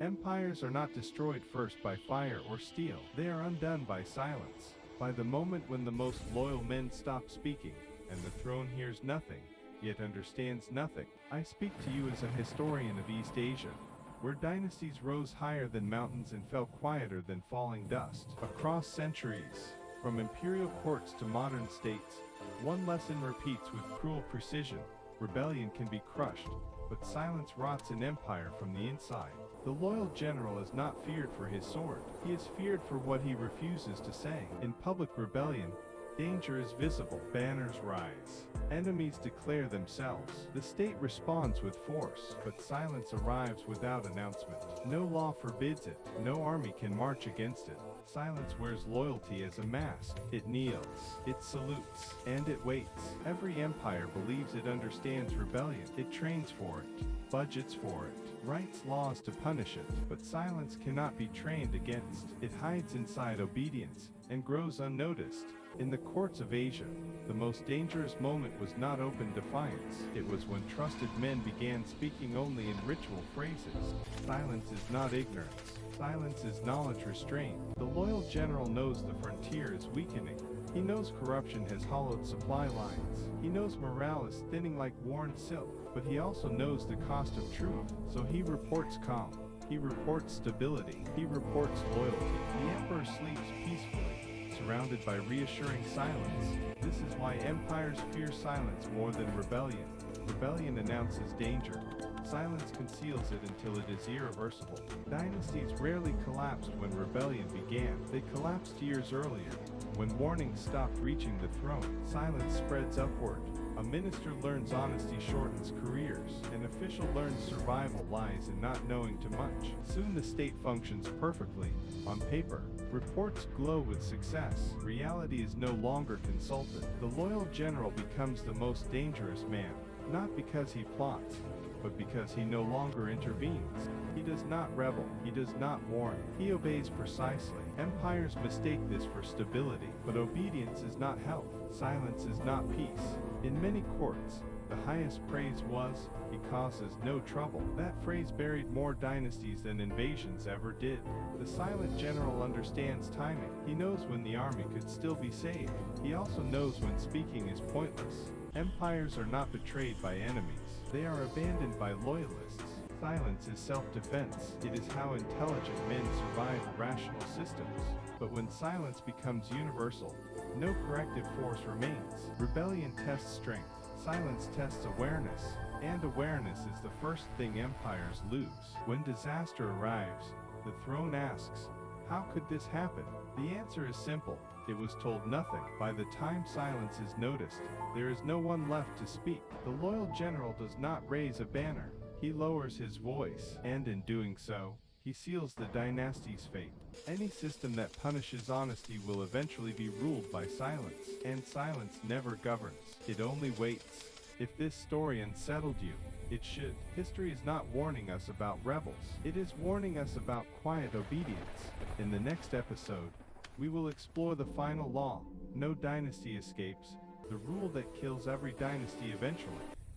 Empires are not destroyed first by fire or steel. They are undone by silence. By the moment when the most loyal men stop speaking, and the throne hears nothing, yet understands nothing. I speak to you as a historian of East Asia, where dynasties rose higher than mountains and fell quieter than falling dust. Across centuries, from imperial courts to modern states, one lesson repeats with cruel precision: rebellion can be crushed, but silence rots an empire from the inside. The loyal general is not feared for his sword. He is feared for what he refuses to say. In public rebellion, danger is visible. Banners rise. Enemies declare themselves. The state responds with force, but silence arrives without announcement. No law forbids it. No army can march against it. Silence wears loyalty as a mask. It kneels, it salutes, and it waits. Every empire believes it understands rebellion. It trains for it, budgets for it, writes laws to punish it. But silence cannot be trained against. It hides inside obedience and grows unnoticed. In the courts of Asia, the most dangerous moment was not open defiance. It was when trusted men began speaking only in ritual phrases. Silence is not ignorance. Silence is knowledge restrained. The loyal general knows the frontier is weakening. He knows corruption has hollowed supply lines. He knows morale is thinning like worn silk. But he also knows the cost of truth. So he reports calm. He reports stability. He reports loyalty. The emperor sleeps peacefully, surrounded by reassuring silence. This is why empires fear silence more than rebellion. Rebellion announces danger. Silence conceals it until it is irreversible. Dynasties rarely collapsed when rebellion began. They collapsed years earlier, when warnings stopped reaching the throne. Silence spreads upward. A minister learns honesty shortens careers. An official learns survival lies in not knowing too much. Soon the state functions perfectly. On paper, reports glow with success. Reality is no longer consulted. The loyal general becomes the most dangerous man, not because he plots, but because he no longer intervenes. He does not rebel. He does not warn. He obeys precisely. Empires mistake this for stability, but obedience is not health. Silence is not peace. In many courts, the highest praise was, "He causes no trouble." That phrase buried more dynasties than invasions ever did. The silent general understands timing. He knows when the army could still be saved. He also knows when speaking is pointless. Empires are not betrayed by enemies. They are abandoned by loyalists. Silence is self-defense. It is how intelligent men survive irrational systems. But when silence becomes universal, no corrective force remains. Rebellion tests strength. Silence tests awareness. And awareness is the first thing empires lose. When disaster arrives, the throne asks, "How could this happen?" The answer is simple. It was told nothing. By the time silence is noticed, there is no one left to speak. The loyal general does not raise a banner. He lowers his voice, and in doing so, he seals the dynasty's fate. Any system that punishes honesty will eventually be ruled by silence, and silence never governs. It only waits. If this story unsettled you, it should. History is not warning us about rebels. It is warning us about quiet obedience. In the next episode, we will explore the final law. No dynasty escapes, the rule that kills every dynasty eventually.